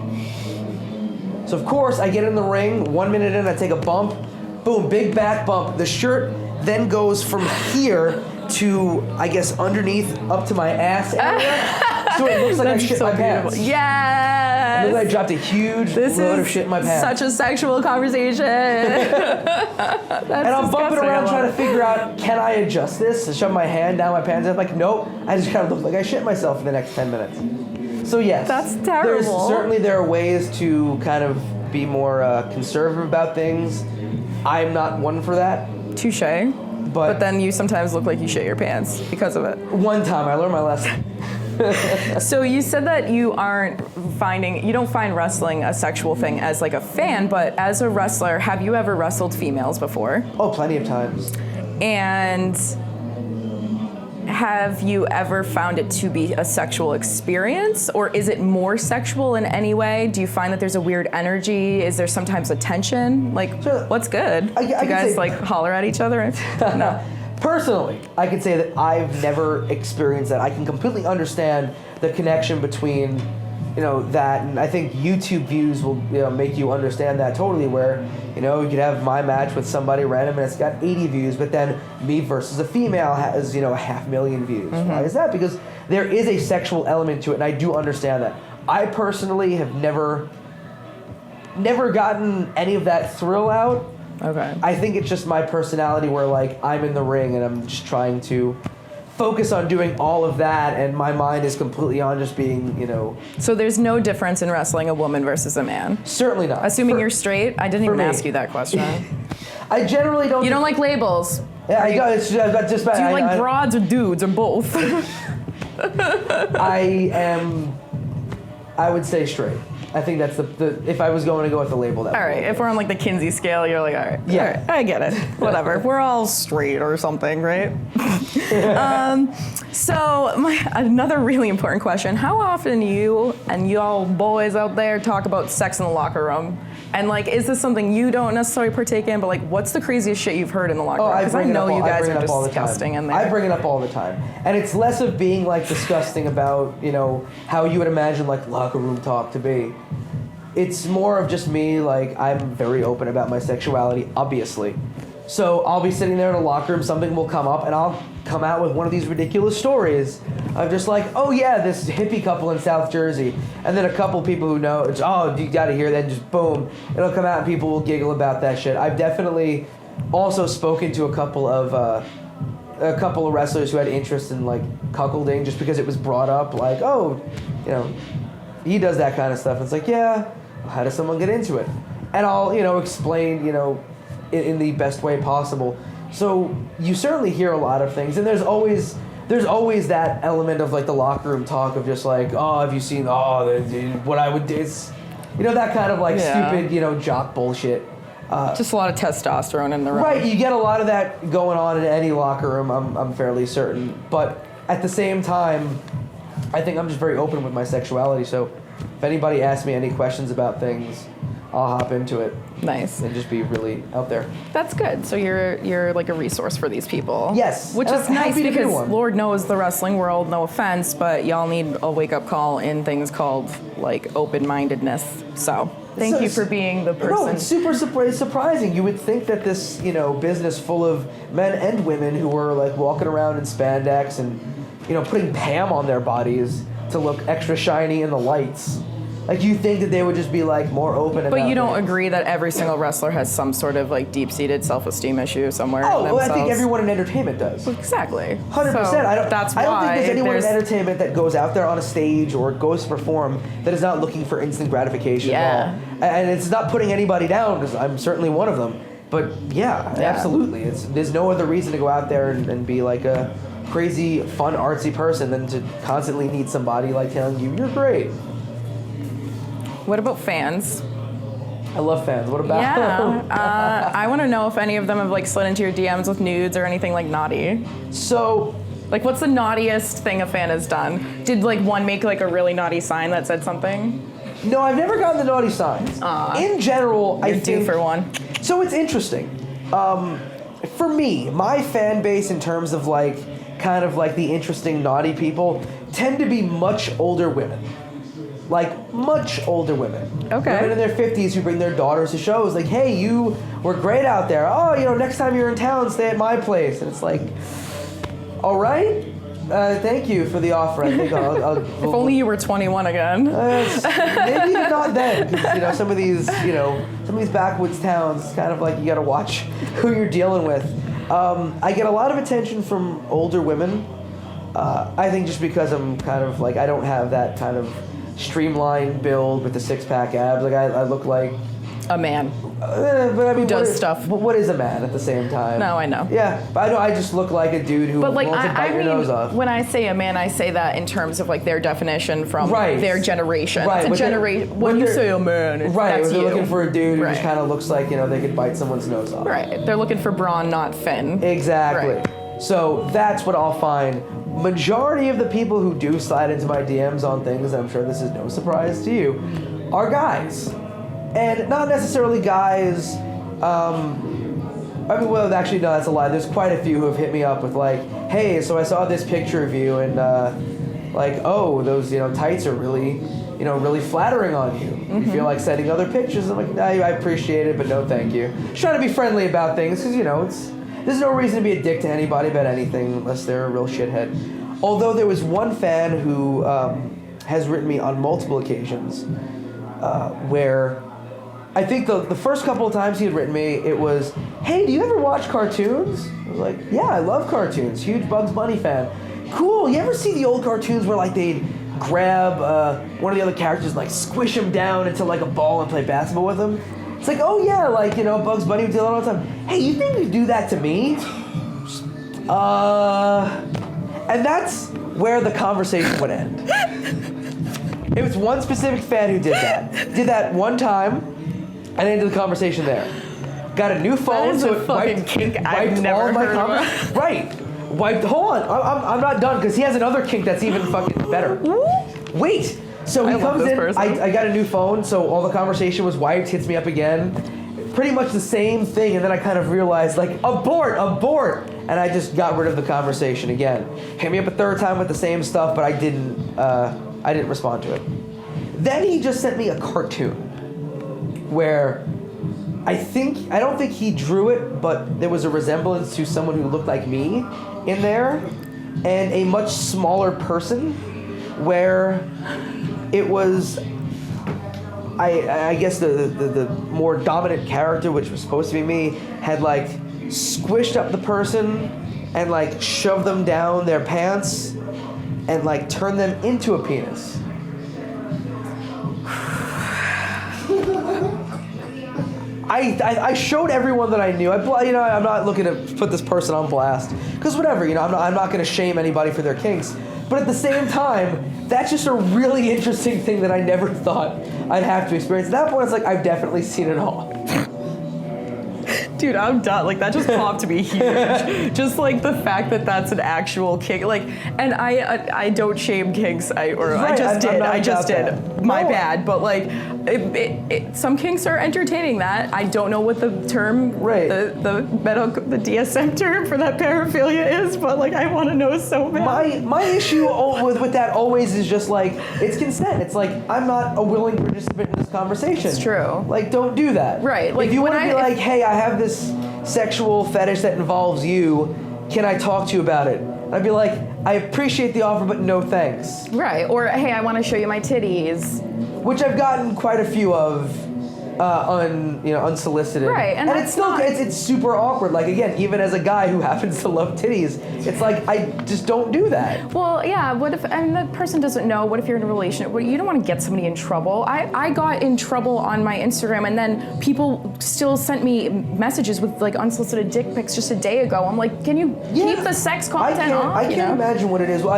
So of course, I get in the ring, 1 minute in, I take a bump, boom, big back bump. The shirt then goes from here to, I guess, underneath up to my ass area. So it looks like I shit my pants. Yes! It looks like I dropped a huge load of shit in my pants. Such a sexual conversation. And I'm bumping around trying to figure out, can I adjust this? I shove my hand down my pants. I'm like, nope. I just kind of look like I shit myself for the next 10 minutes. So yes. That's terrible. There are ways to kind of be more conservative about things. I'm not one for that. Touche. But then you sometimes look like you shit your pants because of it. One time, I learned my lesson. So you said that you don't find wrestling a sexual thing as like a fan, but as a wrestler, have you ever wrestled females before? Oh, plenty of times. And have you ever found it to be a sexual experience, or is it more sexual in any way? Do you find that there's a weird energy? Is there sometimes a tension? Like, Sure. what's good? Do you guys like holler at each other? No. Personally, I can say that I've never experienced that. I can completely understand the connection between, that, and I think YouTube views will, make you understand that totally. Where, you could have my match with somebody random and it's got 80 views, but then me versus a female has, 500,000 views. Mm-hmm. Why is that? Because there is a sexual element to it, and I do understand that. I personally have never gotten any of that thrill out. Okay. I think it's just my personality where, like, I'm in the ring and I'm just trying to focus on doing all of that, and my mind is completely on just being, So there's no difference in wrestling a woman versus a man? Certainly not. Assuming you're straight? I didn't even me. ask you that question. I generally don't... You don't like labels? Yeah, it's just bad. Do you like broads or dudes or both? I would say straight. I think that's the if I was going to go with the label, that. All right, if we're on like the Kinsey scale, you're like, all right. Yeah. All right, I get it. Whatever. We're all straight or something, right? So another really important question: how often you and y'all boys out there talk about sex in the locker room? And like, is this something you don't necessarily partake in? But like, what's the craziest shit you've heard in the locker room? Because I know you guys are disgusting in there. I bring it up all the time, and it's less of being like disgusting about how you would imagine like locker room talk to be. It's more of just me, like, I'm very open about my sexuality, obviously. So I'll be sitting there in a locker room, something will come up, and I'll come out with one of these ridiculous stories of just like, oh yeah, this hippie couple in South Jersey. And then a couple people who know, it's, oh, you gotta hear that, just boom. It'll come out and people will giggle about that shit. I've definitely also spoken to a couple of wrestlers who had interest in like cuckolding just because it was brought up, like, oh, he does that kind of stuff. It's like, yeah, how does someone get into it? And I'll, explain, in the best way possible. So you certainly hear a lot of things, and there's always there's always that element of like the locker room talk of just like, oh, have you seen, what I would do? It's, that kind of like stupid, jock bullshit. Just a lot of testosterone in the room. Right, you get a lot of that going on in any locker room, I'm fairly certain. But at the same time, I think I'm just very open with my sexuality, so if anybody asks me any questions about things, I'll hop into it. Nice. And just be really out there. That's good. So you're like a resource for these people. Yes. Which And is I'm nice happy to be because one. Lord knows the wrestling world, no offense, but y'all need a wake-up call in things called like open-mindedness. So thank you for being the person. No, it's super surprising. You would think that this, business full of men and women who were like walking around in spandex and, putting Pam on their bodies to look extra shiny in the lights. Like, you think that they would just be, like, more open about But you don't things. agree that every single wrestler has some sort of, like, deep-seated self-esteem issue somewhere in Oh, well, themselves? I think everyone in entertainment does. Exactly. 100%. So I don't think there's anyone in entertainment that goes out there on a stage or goes to perform that is not looking for instant gratification at all. And it's not putting anybody down, because I'm certainly one of them. But, yeah. Absolutely. There's no other reason to go out there and be, like, a crazy, fun, artsy person than to constantly need somebody, like, telling you, you're great. What about fans? I love fans. What about them? Yeah. I want to know if any of them have like slid into your DMs with nudes or anything like naughty. So, like, what's the naughtiest thing a fan has done? Did like one make like a really naughty sign that said something? no, I've never gotten the naughty signs. In general, I You're think due for one. So it's interesting. For me, my fan base in terms of like kind of like the interesting naughty people tend to be much older women. Like, much older women. Okay. Women in their 50s who bring their daughters to shows. Like, hey, you were great out there. Oh, next time you're in town, stay at my place. And it's like, all right. Thank you for the offer. I think I'll If only you were 21 again. maybe not then. 'Cause, some of these backwoods towns, it's kind of like you got to watch who you're dealing with. I get a lot of attention from older women. I think just because I'm kind of like, I don't have that kind of streamlined build with the six-pack abs. Like I look like A man. but I mean, does stuff. What is a man at the same time? No, I know. Yeah, but I just look like a dude who But like, wants to bite your nose off. when I say a man, I say that in terms of like their definition from their generation. Right. It's a generation. When you say a man, right, that's they're you. looking for a dude who just Right. kind of looks like they could bite someone's nose off. Right. They're looking for brawn, not fin. Exactly. Right. So that's what I'll find. Majority of the people who do slide into my DMs on things, and I'm sure this is no surprise to you, are guys. And not necessarily guys, actually, no, that's a lie. There's quite a few who have hit me up with like, hey, so I saw this picture of you and those, tights are really, really flattering on you. Mm-hmm. You feel like sending other pictures? I'm like, I appreciate it, but no thank you. Just trying to be friendly about things because, there's no reason to be a dick to anybody about anything unless they're a real shithead. Although there was one fan who has written me on multiple occasions where I think the first couple of times he had written me, it was, hey, do you ever watch cartoons? I was like, yeah, I love cartoons. Huge Bugs Bunny fan. Cool. You ever see the old cartoons where like they'd grab one of the other characters and like squish him down into like a ball and play basketball with him? It's like, oh yeah, like, Bugs Bunny would do that all the time. Hey, you think you'd do that to me? And that's where the conversation would end. It was one specific fan who did that. Did that one time, and ended the conversation there. Got a new phone, That is so a it fucking wiped, kink wiped I've never all my heard of. comments. Right. Wiped. Hold on. I'm not done because he has another kink that's even fucking better. Wait. So he I love comes this in. person. I got a new phone, so all the conversation was wiped. Hits me up again. Pretty much the same thing, and then I kind of realized like abort, and I just got rid of the conversation again. Hit me up a third time with the same stuff, but I didn't respond to it. Then he just sent me a cartoon where I don't think he drew it, but there was a resemblance to someone who looked like me in there, and a much smaller person, where it was, I guess the more dominant character, which was supposed to be me, had like squished up the person and like shoved them down their pants and like turned them into a penis. I showed everyone that I knew. I'm not looking to put this person on blast because whatever, I'm not going to shame anybody for their kinks. But at the same time, that's just a really interesting thing that I never thought I'd have to experience. At that point, it's like I've definitely seen it all. Dude, I'm done. Like, that just popped to me huge. Just like the fact that that's an actual kink. Like, and I don't shame kinks. I just did. My bad. But like, some kinks are entertaining. That I don't know what the term, the DSM term for that paraphilia is. But like, I want to know so bad. My issue with that always is just like it's consent. It's like I'm not a willing participant in this conversation. It's true. Like, don't do that. Right. Like, if you want to be like, hey, I have this sexual fetish that involves you, can I talk to you about it? I'd be like, I appreciate the offer, but no thanks. Right, or hey, I want to show you my titties. Which I've gotten quite a few of, unsolicited. Right, and it's still it's super awkward. Like again, even as a guy who happens to love titties, it's like I just don't do that. Well, yeah. What if and the person doesn't know? What if you're in a relationship? Well, you don't want to get somebody in trouble. I got in trouble on my Instagram, and then people still sent me messages with like unsolicited dick pics just a day ago. I'm like, can you keep the sex content off? I can't imagine what it is. Well,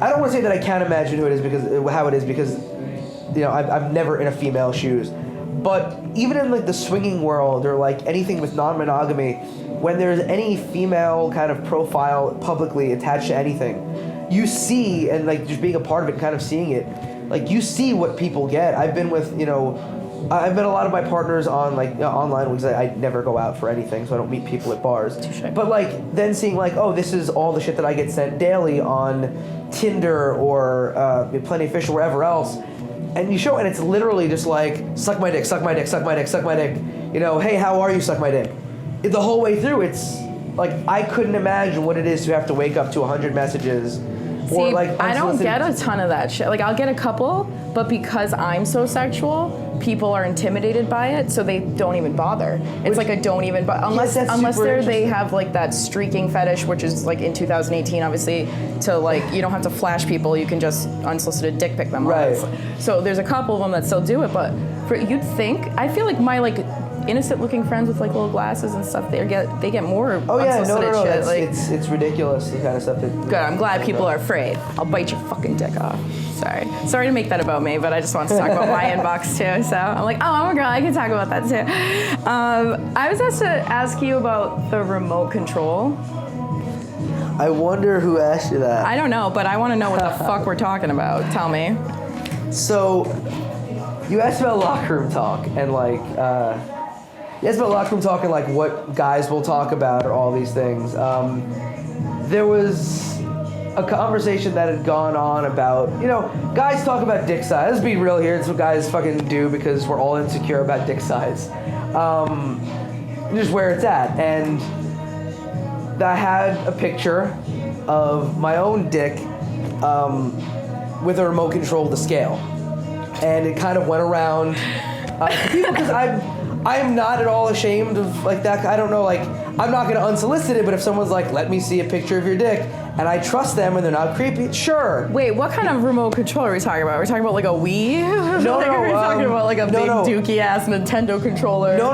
I don't want to say that I can't imagine who it is because I've never in a female shoes. But even in like the swinging world or like anything with non-monogamy, when there's any female kind of profile publicly attached to anything, you see, and like just being a part of it, kind of seeing it, like you see what people get. I've been with, I've met a lot of my partners on like online because I never go out for anything, so I don't meet people at bars. Touché. But like then seeing like, oh, this is all the shit that I get sent daily on Tinder or Plenty of Fish or wherever else. And you show, and it's literally just like, suck my dick, suck my dick, suck my dick, suck my dick. Hey, how are you, suck my dick? The whole way through, it's like, I couldn't imagine what it is to have to wake up to 100 messages. See, I don't get a ton of that shit. Like, I'll get a couple, but because I'm so sexual, people are intimidated by it, so they don't even bother. It's like a don't even bother. Unless they have like that streaking fetish, which is like in 2018, obviously, to like, you don't have to flash people, you can just unsolicited dick pic them. Right. So there's a couple of them that still do it, but you'd think, I feel like my like innocent looking friends with like little glasses and stuff, they get more unsolicited shit. Like, it's ridiculous, the kind of stuff that. Good, I'm glad people are afraid. I'll bite your fucking dick off. Sorry to make that about me, but I just wanted to talk about my inbox too. So I'm like, oh, I'm a girl, I can talk about that too. I was asked to ask you about the remote control. I wonder who asked you that. I don't know, but I want to know what the fuck we're talking about. Tell me. So, you asked about locker room talk and like, what guys will talk about or all these things. There was a conversation that had gone on about, guys talk about dick size. Let's be real here. It's what guys fucking do because we're all insecure about dick size. Just where it's at. And I had a picture of my own dick with a remote control of the scale. And it kind of went around to people because I'm not at all ashamed of like that. I don't know, like, I'm not going to unsolicit it, but if someone's like, let me see a picture of your dick, and I trust them and they're not creepy, sure. Wait, what kind of remote control are we talking about? Are we talking about like a Wii? No, like, are we talking about like a big dookie ass Nintendo controller? No.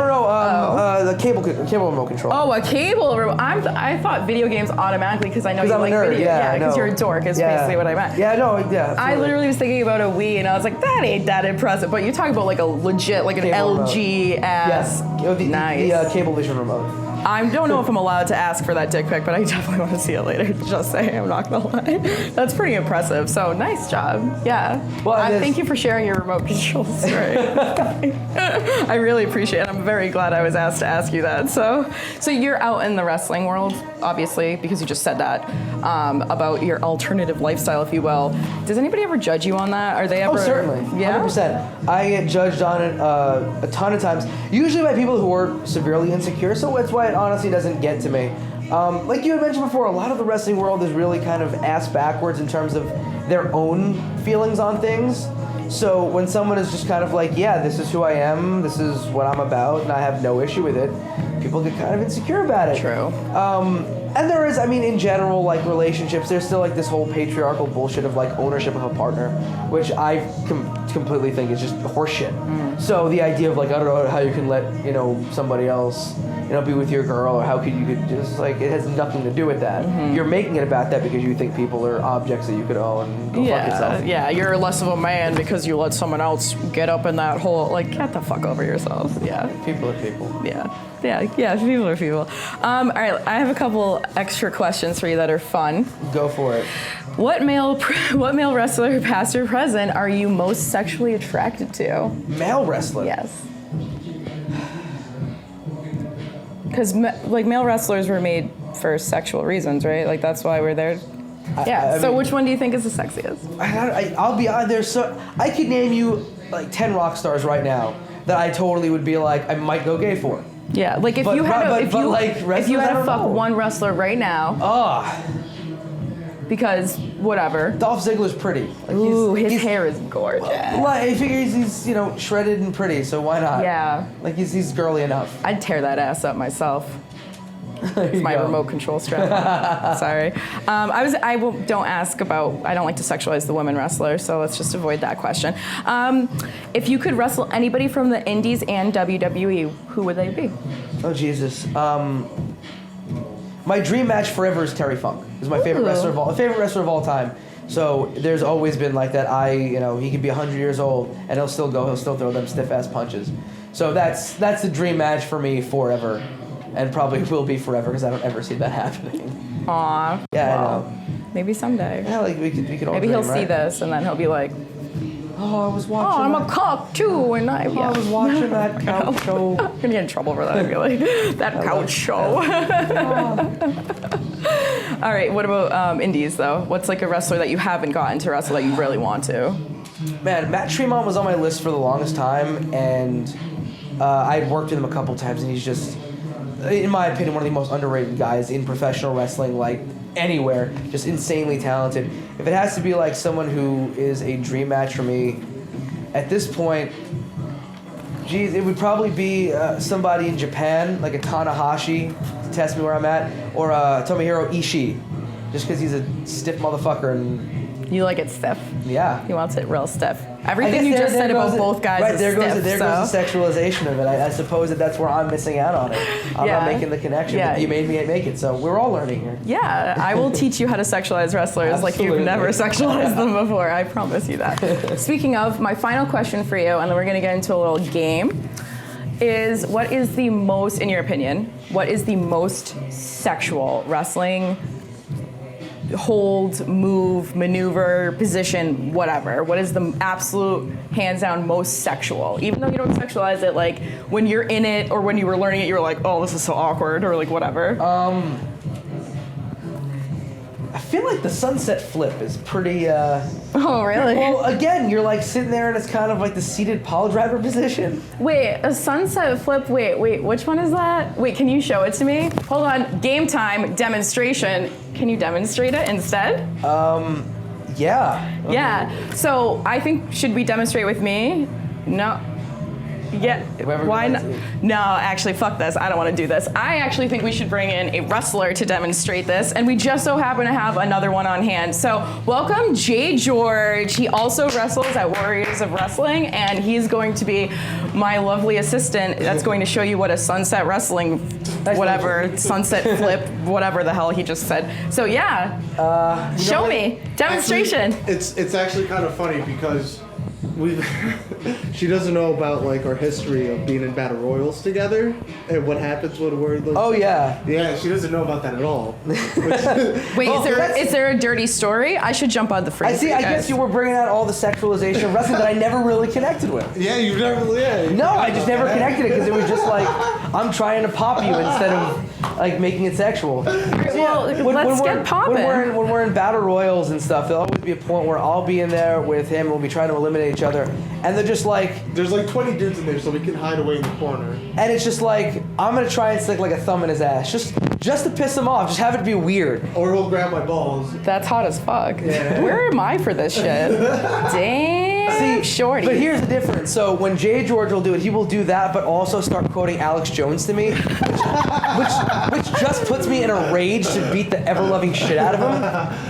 The cable remote control. Oh, a cable remote. I thought video games automatically because I know you like video. Yeah, because you're a dork is basically what I meant. Yeah, no, yeah. I literally was thinking about a Wii and I was like, that ain't that impressive. But you talking about like a legit, like an cable LG ass. Yes. Nice. The Cablevision remote. I don't know if I'm allowed to ask for that dick pic, but I definitely want to see it later. Just saying, I'm not gonna lie. That's pretty impressive. So nice job. Yeah. Well, thank you for sharing your remote control story. I really appreciate it. I'm very glad I was asked to ask you that. So you're out in the wrestling world, obviously, because you just said that about your alternative lifestyle, if you will. Does anybody ever judge you on that? Are they ever? Oh, certainly. Yeah. 100%. I get judged on it a ton of times. Usually by people who are severely insecure. So that's why it honestly doesn't get to me. Like you had mentioned before, a lot of the wrestling world is really kind of ass backwards in terms of their own feelings on things. So when someone is just kind of like, yeah, this is who I am, this is what I'm about, and I have no issue with it, people get kind of insecure about it. True. And there is, in general, like relationships, there's still like this whole patriarchal bullshit of like ownership of a partner, which I completely think is just horseshit. So the idea of like, I don't know how you can let, somebody else, be with your girl, or how could you could just like, it has nothing to do with that. You're making it about that because you think people are objects that you could own. Go fuck yourself. Yeah, you're less of a man because you let someone else get up in that hole. Like, get the fuck over yourself. Yeah. People are people. Yeah, people are people. All right, I have a couple extra questions for you that are fun. Go for it. What male wrestler, past or present, are you most sexually attracted to? Male wrestler? Yes. Because male wrestlers were made for sexual reasons, right? Like that's why we're there. Yeah. So which one do you think is the sexiest? I'll be honest. I could name you like 10 rock stars right now that I totally would be like I might go gay for. Yeah. Like if you had to fuck one wrestler right now. Because whatever. Dolph Ziggler's pretty. Like his hair is gorgeous. I figure he's shredded and pretty, so why not? Yeah. Like he's girly enough. I'd tear that ass up myself. It's my remote control strap. Sorry. I don't ask about. I don't like to sexualize the women wrestlers, so let's just avoid that question. If you could wrestle anybody from the Indies and WWE, who would they be? Oh Jesus. My dream match forever is Terry Funk. He's my favorite wrestler of all time. So there's always been like that. He could be 100 years old and he'll still throw them stiff ass punches. So that's the dream match for me forever, and probably will be forever because I don't ever see that happening. Aw. Yeah, I know. Maybe someday. Yeah, like we could all. Maybe dream, he'll right? see this and then he'll be like, oh, I was watching. oh, I'm a cock too, and I was watching that couch show. I'm gonna get in trouble for that. I'd be like, that couch show. All right, what about indies though? What's like a wrestler that you haven't gotten to wrestle that you really want to? Man, Matt Tremont was on my list for the longest time, and I had worked with him a couple times, and he's just, in my opinion, one of the most underrated guys in professional wrestling, like anywhere. Just insanely talented. If it has to be like someone who is a dream match for me, at this point, geez, it would probably be somebody in Japan, like a Tanahashi, to test me where I'm at, or Tomohiro Ishii, just because he's a stiff motherfucker and. You like it stiff. Yeah. He wants it real stiff. Everything you just said about both guys is stiff. Right, there goes the sexualization of it. I suppose that's where I'm missing out on it. I'm not making the connection, but you made me make it, so we're all learning here. Yeah, I will teach you how to sexualize wrestlers like you've never sexualized them before. I promise you that. Speaking of, my final question for you, and then we're going to get into a little game, is what is the most, in your opinion, what is the most sexual wrestling hold, move, maneuver, position, whatever? What is the absolute, hands down, most sexual? Even though you don't sexualize it, like when you're in it or when you were learning it, you're like, oh, this is so awkward, or like whatever. I feel like the sunset flip is pretty. Oh, really? Well, again, you're like sitting there and it's kind of like the seated pile driver position. Wait, a sunset flip? Wait, which one is that? Wait, can you show it to me? Hold on, game time, demonstration. Can you demonstrate it instead? Yeah. Okay. Yeah, so I think, should we demonstrate with me? No. Yeah, why not? No, actually, fuck this. I don't want to do this. I actually think we should bring in a wrestler to demonstrate this, and we just so happen to have another one on hand. So welcome Jay George. He also wrestles at Warriors of Wrestling, and he's going to be my lovely assistant that's going to show you what a sunset wrestling, whatever, sunset flip, whatever the hell he just said. So yeah, show me. Demonstration. Actually, it's actually kind of funny because she doesn't know about like our history of being in battle royals together and what happens when we're. Oh yeah. Yeah, she doesn't know about that at all. Wait, is there a dirty story? I should jump on the free. I guess you were bringing out all the sexualization of wrestling that I never really connected with. Yeah, you've never. Yeah. No, I just never connected it because it was just like I'm trying to pop you instead of like making it sexual. Well, let's get popping. When we're in battle royals and stuff, there'll always be a point where I'll be in there with him and we'll be trying to eliminate each other, and they're just like, there's like 20 dudes in there, so we can hide away in the corner. And it's just like, I'm gonna try and stick like a thumb in his ass, just to piss him off, just have it be weird. Or he'll grab my balls. That's hot as fuck. Yeah. Where am I for this shit? Damn. See, shorty. But here's the difference. So when Jay George will do it, he will do that, but also start quoting Alex Jones to me, which just puts me in a rage to beat the ever-loving shit out of him.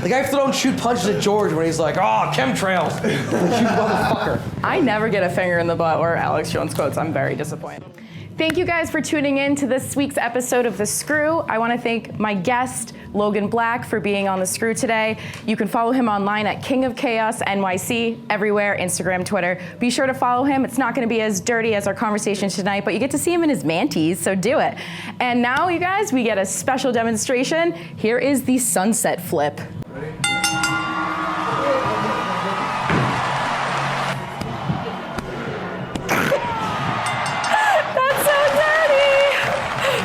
Like, I've thrown shoot punches at George when he's like, "Oh, chemtrails." Like, you motherfucker. I never get a finger in the butt or Alex Jones quotes. I'm very disappointed. Thank you guys for tuning in to this week's episode of The Screw. I want to thank my guest, Logan Black, for being on The Screw today. You can follow him online at King of Chaos NYC, everywhere, Instagram, Twitter. Be sure to follow him. It's not going to be as dirty as our conversation tonight, but you get to see him in his manties, so do it. And now, you guys, we get a special demonstration. Here is the sunset flip.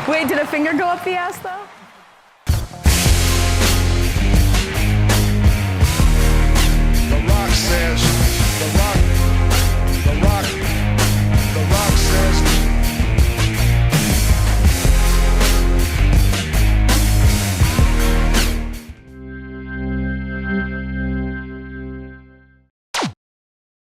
Wait, did a finger go up the ass though?